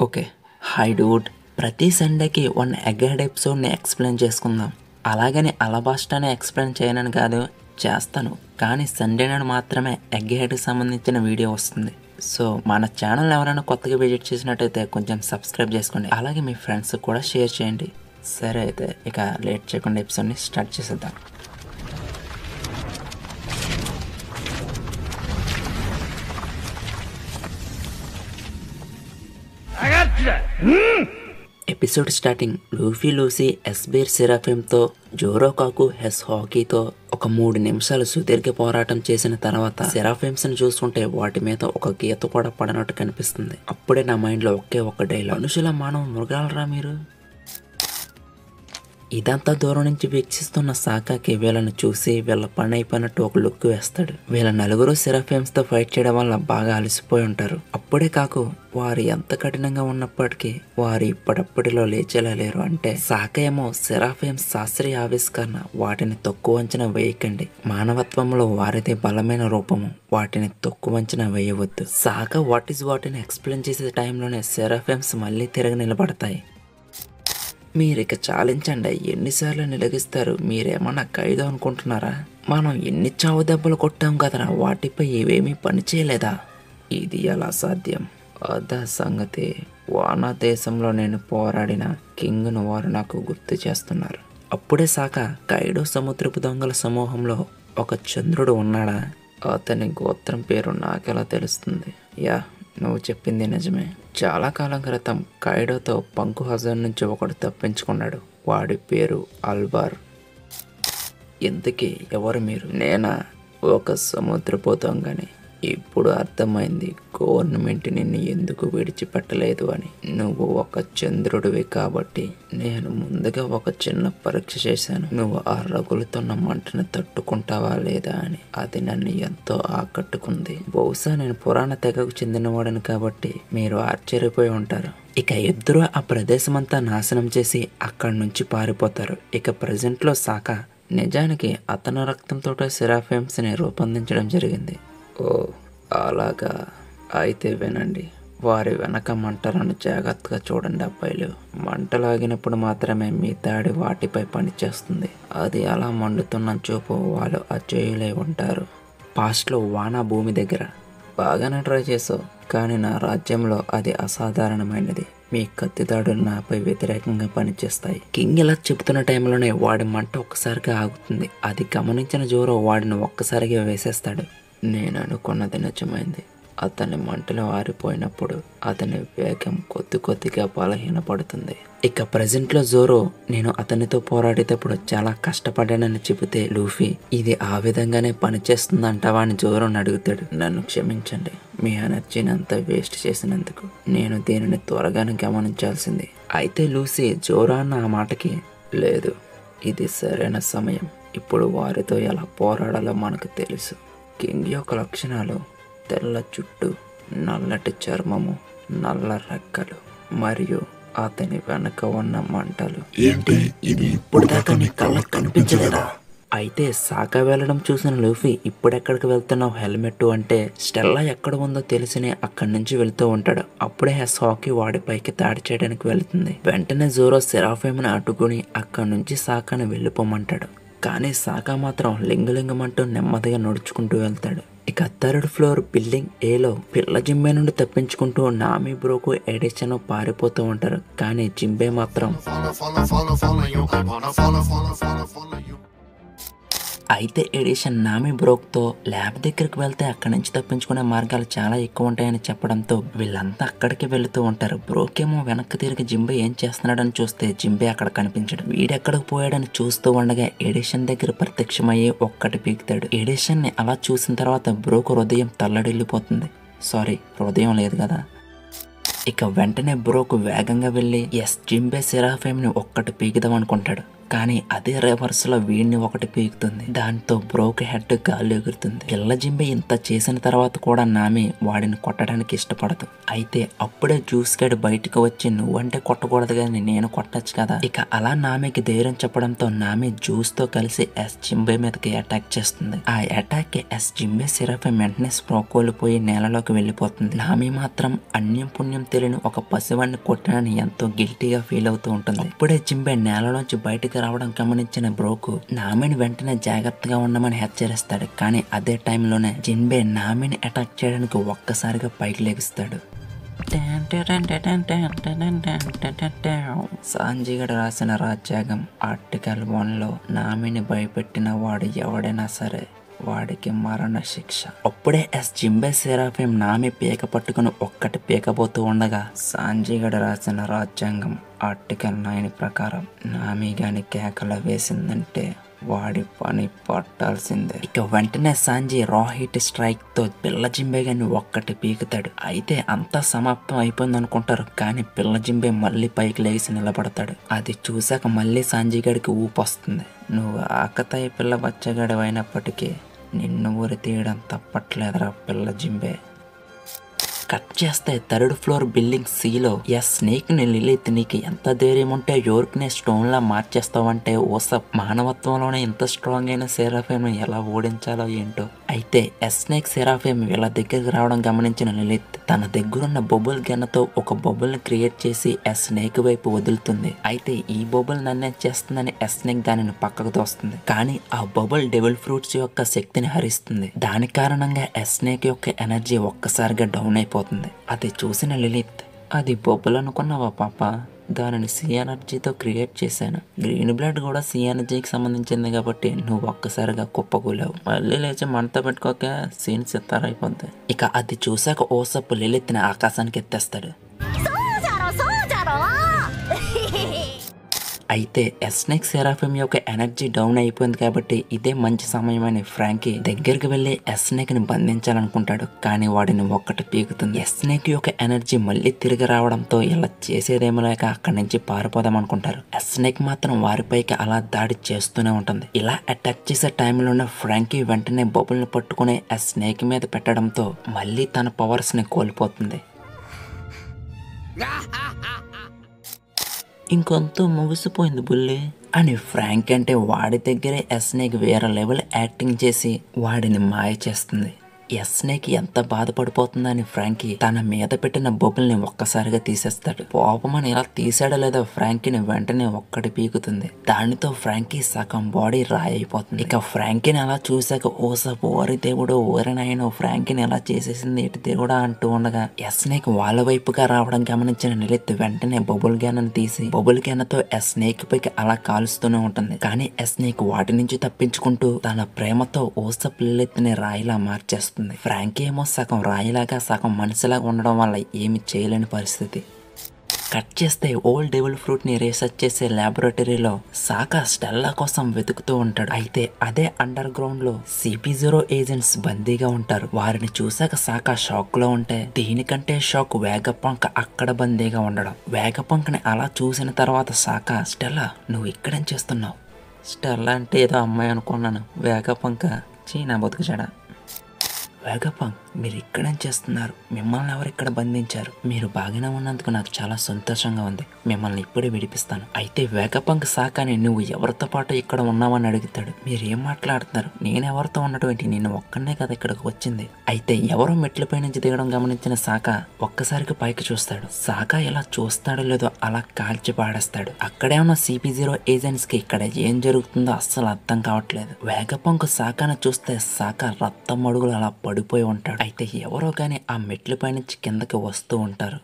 Okay. Hi Dude. ప్రతి సండేకి one ఎగ్గెడ్ ఎపిసోడ్ని explain చేసుకుందాం. అలాగని అలబాస్టానే ఎక్స్ప్లెయిన్ చేయనని కాదు, చేస్తాను. కానీ సండే నాడు మాత్రమే ఎగ్గెడ్కి సంబంధించిన వీడియో వస్తుంది. సో మన ఛానల్ ఎవరైనా కొత్తగా విజిట్ చేసినట్టయితే కొంచెం సబ్స్క్రైబ్ చేసుకోండి. అలాగే మీ ఫ్రెండ్స్ కూడా షేర్ చేయండి. సరే అయితే ఇక లేట్ చేయకుండా ఎపిసోడ్ని స్టార్ట్ చేసేద్దాం. ఎపిసోడ్ స్టార్టింగ్ లూఫీ లూసీ ఎస్బీర్ సెరాఫిమ్తో జోరో కాకు హెస్ హాకీతో ఒక 3 నిమిషాలు సుదీర్ఘ పోరాటం చేసిన తర్వాత సెరాఫిమ్స్ ని చూస్తుంటే వాటి మీద ఒక గీత కూడా పడనట్టు కనిపిస్తుంది. అప్పుడే నా మైండ్ లో ఒకే ఒక డైలాగ్, మనుషుల మానవ మృగాలరా మీరు. ఇదంతా దూరం నుంచి వీక్షిస్తున్న సాకాకి వీళ్ళని చూసి వీళ్ళ పని అయిపోయినట్టు ఒక లుక్ వేస్తాడు. వీళ్ళ నలుగురు సెరాఫిమ్స్ తో ఫైట్ చేయడం వల్ల బాగా అలసిపోయి ఉంటారు. అప్పుడే కాకు వారు ఎంత కఠినంగా ఉన్నప్పటికీ వారు ఇప్పటిలో లేచేలా లేరు. అంటే సాకా ఏమో సెరాఫిమ్స్ శాస్త్రీయ ఆవిష్కరణ, వాటిని తక్కువ అంచనా వేయకండి, మానవత్వంలో వారిదే బలమైన రూపము, వాటిని తక్కువ అంచనా వేయవద్దు. సాకా వాటిని ఎక్స్ప్లెయిన్ చేసే టైంలోనే సెరాఫిమ్స్ మళ్ళీ తిరగ నిలబడతాయి. మీరిక చాలించండి, ఎన్నిసార్లు నిలగిస్తారు, మీరేమన్నా ఖైదు అనుకుంటున్నారా? మనం ఎన్ని చావు దెబ్బలు కొట్టాం కదరా, వాటిపై ఇవేమీ పని చేయలేదా? ఇది ఎలా సాధ్యం? అదా సంగతి. వానా దేశంలో నేను పోరాడిన కింగ్ను వారు నాకు గుర్తు చేస్తున్నారు. అప్పుడే సాకా, కైడో సముద్రపు దొంగల సమూహంలో ఒక చంద్రుడు ఉన్నాడా? అతని గోత్రం పేరు నాకెలా తెలుస్తుంది? యా, నువ్వు చెప్పింది నిజమే. చాలా కాలం క్రితం కైడోతో పంకు హజార్ నుంచి ఒకడు తప్పించుకున్నాడు. వాడి పేరు అల్బార్. ఇంతకీ ఎవరు మీరు? నేనా? ఒక సముద్రపు దొంగని. ఇప్పుడు అర్థమైంది గవర్నమెంట్ నిన్ను ఎందుకు విడిచిపెట్టలేదు అని. నువ్వు ఒక చంద్రుడివి కాబట్టి నేను ముందుగా ఒక చిన్న పరీక్ష చేశాను, నువ్వు ఆ రగులుతున్న మంటను తట్టుకుంటావా లేదా అని. అది నన్ను ఎంతో ఆకట్టుకుంది. బహుశా నేను పురాణ తెగకు చెందినవాడని కాబట్టి మీరు ఆశ్చర్యపోయి ఉంటారు. ఇక ఇద్దరు ఆ ప్రదేశమంతా నాశనం చేసి అక్కడి నుంచి పారిపోతారు. ఇక ప్రజెంట్ లో సాకా నిజానికి అతని రక్తంతో సెరాఫిమ్స్ ని రూపొందించడం జరిగింది. ఓ అలాగా, అయితే వినండి. వారి వెనక మంటలను జాగ్రత్తగా చూడండి అబ్బాయిలు. మంటలాగినప్పుడు మాత్రమే మీ దాడి వాటిపై పనిచేస్తుంది. అది అలా మండుతున్న చూపు వాళ్ళు అజేయులై ఉంటారు. పాస్ట్లో వానా భూమి దగ్గర బాగానే ట్రై చేసావు, కానీ నా రాజ్యంలో అది అసాధారణమైనది. మీ కత్తిదాడులు నాపై వ్యతిరేకంగా పనిచేస్తాయి. కింగ్ ఇలా చెబుతున్న టైంలోనే వాడి మంట ఒక్కసారిగా ఆగుతుంది. అది గమనించిన జోరో వాడిని ఒక్కసారిగా వేసేస్తాడు. నేను అనుకున్నది నిజమైంది. అతని మంటలు ఆరిపోయినప్పుడు అతని వేగం కొద్దిగా బలహీనపడుతుంది. ఇక ప్రజెంట్ లో జోరో నేను అతనితో పోరాడేటప్పుడు చాలా కష్టపడ్డానని చెబితే లూఫీ ఇది ఆ విధంగానే పనిచేస్తుందంటావా అని జోరోని అడుగుతాడు. నన్ను క్షమించండి, మీ ఎనర్జీని అంతా వేస్ట్ చేసినందుకు. నేను దీనిని త్వరగానే గమనించాల్సింది. అయితే లూసీ జోరో అన్న ఆ మాటకి, లేదు, ఇది సరైన సమయం. ఇప్పుడు వారితో ఎలా పోరాడాలో మనకు తెలుసు. కింగ్ యొక్క లక్షణాలు తెల్ల జుట్టు, నల్లటి చర్మము, నల్ల రెక్కలు మరియు అతని వెనక ఉన్న మంటలు. ఏంటి ఇది ఇప్పుడు దాకా నీ కళ్ళకు కనిపించలేదా? అయితే సాకా వెళ్ళడం చూసిన లూఫీ, ఇప్పుడెక్కడికి వెళ్తున్నావు హెల్మెట్ అంటే, స్టెల్లా ఎక్కడ ఉందో తెలిసినే అక్కడి నుంచి వెళ్తూ ఉంటాడు. అప్పుడే హెస్ హాకీ వాడిపైకి దాడి చేయడానికి వెళ్తుంది. వెంటనే జోరో సెరాఫిమ్ని అడ్డుకుని అక్కడి నుంచి సాకాని వెళ్ళిపోమంటాడు. కానీ సాకా మాత్రం లింగలింగమంటూ నెమ్మదిగా నడుచుకుంటూ వెళ్తాడు. ఇక 3rd ఫ్లోర్ బిల్డింగ్ ఏలో పిల్ల జింబే నుండి తప్పించుకుంటూ నామి బ్రోకు ఎడిషన్ పారిపోతూ ఉంటారు. కానీ జింబే మాత్రం అయితే ఎడిషన్ నామి బ్రోక్తో ల్యాబ్ దగ్గరికి వెళ్తే అక్కడి నుంచి తప్పించుకునే మార్గాలు చాలా ఎక్కువ ఉంటాయని చెప్పడంతో వీళ్ళంతా అక్కడికి వెళుతూ ఉంటారు. బ్రోకేమో వెనక్కి తిరిగి జింబే ఏం చేస్తున్నాడని చూస్తే జింబే అక్కడ కనిపించడు. వీడెక్కడికి పోయాడని చూస్తూ ఉండగా ఎడిషన్ దగ్గర ప్రత్యక్షమయ్యి ఒక్కటి పీకుతాడు. ఎడిషన్ ని అలా చూసిన తర్వాత బ్రోకు హృదయం తల్లడిల్లిపోతుంది. సారీ, హృదయం లేదు కదా. ఇక వెంటనే బ్రోకు వేగంగా వెళ్ళి జింబే సెరాఫిమ్ ని ఒక్కటి పీకుదాం అనుకుంటాడు. కానీ అదే రివర్స్ లో వీడిని ఒకటి పీకుతుంది. దాంతో బ్రోక్ హెడ్ గాలి ఎగురుతుంది. పిల్ల జింబే ఇంత చేసిన తర్వాత కూడా నామి వాడిని కొట్టడానికి ఇష్టపడదు. అయితే అప్పుడే జ్యూస్ గడి బయటకు వచ్చి నువ్వంటే కొట్టకూడదు కానీ నేను కొట్టచ్చు కదా. ఇక అలా నామికి ధైర్యం చెప్పడంతో నామి జ్యూస్ తో కలిసి ఎస్ జింబే మీదకి అటాక్ చేస్తుంది. ఆ అటాక్ కి ఎస్ జింబే సెరాఫిమ్ వెంటనే స్ప్రో కోల్పోయి నేలలోకి వెళ్ళిపోతుంది. నామి మాత్రం అన్యం పుణ్యం తెలియని ఒక పసివాడిని కొట్టినని ఎంతో గిల్టీగా ఫీల్ అవుతూ ఉంటుంది. అప్పుడే జింబే నేలలోంచి బయటకు రావడం గమనించిన బ్రోకు నామిని వెంటనే జాగ్రత్తగా ఉండమని హెచ్చరిస్తాడు. కానీ అదే టైంలోనే జింబే నామిని అటాక్ చేయడానికి ఒక్కసారిగా పైకి లెగిస్తాడు. సాంజీగడ్ రాసిన రాజ్యాంగం ఆర్టికల్ 1లో నామిని భయపెట్టిన వాడు ఎవడైనా సరే వాడికి మరణ శిక్ష. అప్పుడే ఎస్ జింబే సెరాఫిమ్ నామి పీక పట్టుకుని ఒక్కటి పీకబోతూ ఉండగా సాంజీగడ్ రాసిన రాజ్యాంగం ఆర్టికల్ 9 ప్రకారం నామి గాని కేకలు వేసిందంటే వాడి పని పట్టాల్సిందే. ఇక వెంటనే సాంజీ రా హీట్ స్ట్రైక్ తో పిల్ల జింబే గాని ఒక్కటి పీకుతాడు. అయితే అంతా సమాప్తం అయిపోయింది అనుకుంటారు. కానీ పిల్ల జింబే మళ్ళీ పైకి లేచి నిలబడతాడు. అది చూశాక మళ్ళీ సాంజీ గడికి ఊపు వస్తుంది. నువ్వు ఆకతాయి పిల్ల బచ్చగాడు అయినప్పటికీ నిన్ను ఊరి తీయడం తప్పట్లేదురా పిల్ల జింబే. కట్ చేస్తే 3rd ఫ్లోర్ బిల్డింగ్ సిలో ఎస్ స్నేక్ ని లిలిత్ నీకు ఎంత ధైర్యం ఉంటే యోర్క్ ని స్టోన్ లా మార్చేస్తావంటే ఓసప్ మానవత్వంలోనే ఇంత స్ట్రాంగ్ అయిన సెరాఫిమ్ ని ఎలా ఓడించాలో ఏంటో. అయితే ఎస్ స్నేక్ సెరాఫిమ్ వీళ్ళ దగ్గరికి రావడం గమనించిన లిలిత్ తన దగ్గరున్న బబుల్ గన్నతో ఒక బబుల్ ని క్రియేట్ చేసి ఎస్ స్నేక్ వైపు వదులుతుంది. అయితే ఈ బబుల్ నన్నే చేస్తుందని ఎస్ స్నేక్ దానిని పక్కకు తోస్తుంది. కానీ ఆ బబుల్ డెవిల్ ఫ్రూట్స్ యొక్క శక్తిని హరిస్తుంది. దాని కారణంగా ఎస్ స్నేక్ యొక్క ఎనర్జీ ఒక్కసారిగా డౌన్ అయిపోతుంది. అది చూసిన లిలిత్ అది బొబ్బులు అనుకున్నావా పాప, దానిని సి ఎనర్జీతో క్రియేట్ చేశాను. గ్రీన్ బ్లడ్ కూడా సి ఎనర్జీకి సంబంధించింది కాబట్టి నువ్వు ఒక్కసారిగా కుప్పకూలేవు. మళ్ళీ లేచి మంట పెట్టుకోక సీన్ సిత్తారైపోద్ది. ఇక అది చూసాక ఓసప్ లిలిత్ని ఆకాశానికి ఎత్తేస్తాడు. అయితే ఎస్నేక్ సెరాఫిమ్ యొక్క ఎనర్జీ డౌన్ అయిపోయింది కాబట్టి ఇదే మంచి సమయం అని ఫ్రాంకీ దగ్గరికి వెళ్లి ఎస్నేక్ ని బంధించాలనుకుంటాడు. కానీ వాడిని ఒక్కటి పీకుతుంది. ఎస్నేక్ యొక్క ఎనర్జీ మళ్ళీ తిరిగి రావడంతో ఇలా చేసేదేమో లేక అక్కడి నుంచి పారిపోదాం అనుకుంటారు. ఎస్నేక్ మాత్రం వారిపైకి అలా దాడి చేస్తూనే ఉంటుంది. ఇలా అటాక్ చేసే టైంలోనే ఫ్రాంకీ వెంటనే బబుల్ ని పట్టుకుని ఎస్నేక్ మీద పెట్టడంతో మళ్ళీ తన పవర్స్ ని కోల్పోతుంది. ఇంకొంత ముగిసిపోయింది బుల్లి అని ఫ్రాంక్ అంటే వాడి దగ్గరే ఎస్నేక్ వేరే లెవెల్ యాక్టింగ్ చేసి వాడిని మాయ చేస్తుంది. ఎస్నేక్ ఎంత బాధపడిపోతుందని ఫ్రాంకీ తన మీద పెట్టిన బొబ్బుల్ని ఒక్కసారిగా తీసేస్తాడు. పాపమని ఇలా తీసాడో లేదో ఫ్రాంకీని వెంటనే ఒక్కటి పీకుతుంది. దానితో ఫ్రాంకీ సగం బాడీ రాయి అయిపోతుంది. ఇక ఫ్రాంకీని అలా చూసాక ఓసప్ ఓరి దేవుడు ఓరినాయనో ఫ్రాంకీని ఎలా చేసేసింది ఇటు దేవుడా అంటూ ఉండగా ఎస్నేక్ వాళ్ళ వైపుగా రావడం గమనించిన నిలిత్ వెంటనే బబుల్ గ్యాన్ తీసి బబుల్ గ్యాన్తో ఎస్నేక్ పైకి అలా కాలుస్తూనే ఉంటుంది. కానీ ఎస్నేక్ వాటి నుంచి తప్పించుకుంటూ తన ప్రేమతో ఓసప్ లిలిత్ ని రాయిలా మార్చేస్తుంది. ఫ్రాంకీ ఏమో సగం రాయిలాగా సగం మనిషిలాగా ఉండడం వల్ల ఏమి చేయలేని పరిస్థితి. కట్ చేస్తే ఓల్డ్ డెవిల్ ఫ్రూట్ ని రీసెర్చ్ చేసే ల్యాబొరేటరీలో సాకా స్టెల్లా కోసం వెతుకుతూ ఉంటాడు. అయితే అదే అండర్ గ్రౌండ్ లో CP0 ఏజెంట్స్ బందీగా ఉంటారు. వారిని చూసాక సాకా షాక్ లో ఉంటే దీనికంటే షాక్ వేగపంక్ అక్కడ బందీగా ఉండడం. వేగపంక్ ని అలా చూసిన తర్వాత సాకా స్టెల్లా నువ్వు ఇక్కడేం చేస్తున్నావు? స్టెల్లా అంటే ఏదో అమ్మాయి అనుకున్నాను. వేగపంక చీనా బతుకు చెడ. వేగపంక్ మీరు ఇక్కడేం చేస్తున్నారు? మిమ్మల్ని ఎవరు ఇక్కడ బంధించారు? మీరు బాగానే ఉన్నందుకు నాకు చాలా సంతోషంగా ఉంది. మిమ్మల్ని ఇప్పుడే విడిపిస్తాను. అయితే వేగపంక్ సాకాని నువ్వు ఎవరితో పాటు ఇక్కడ ఉన్నావని అడుగుతాడు. మీరేం మాట్లాడుతున్నారు? నేను ఎవరితో ఉన్నటువంటి నేను ఒక్కనే కదా ఇక్కడికి వచ్చింది. అయితే ఎవరో మెట్లపై నుంచి దిగడం గమనించిన సాకా ఒక్కసారిగా పైకి చూస్తాడు. సాకా ఎలా చూస్తాడో లేదో అలా కాల్చి పాడేస్తాడు. అక్కడే ఉన్న CP0 ఏజెంట్స్ కి ఇక్కడ ఏం జరుగుతుందో అస్సలు అర్థం కావట్లేదు. వేగపంక్ సాకాను చూస్తే సాకా రక్తం అడుగులు అలా పడిపోయి ఉంటాడు. అయితే ఎవరో కానీ ఆ మెట్లపై నుంచి కిందకి వస్తూ ఉంటారు.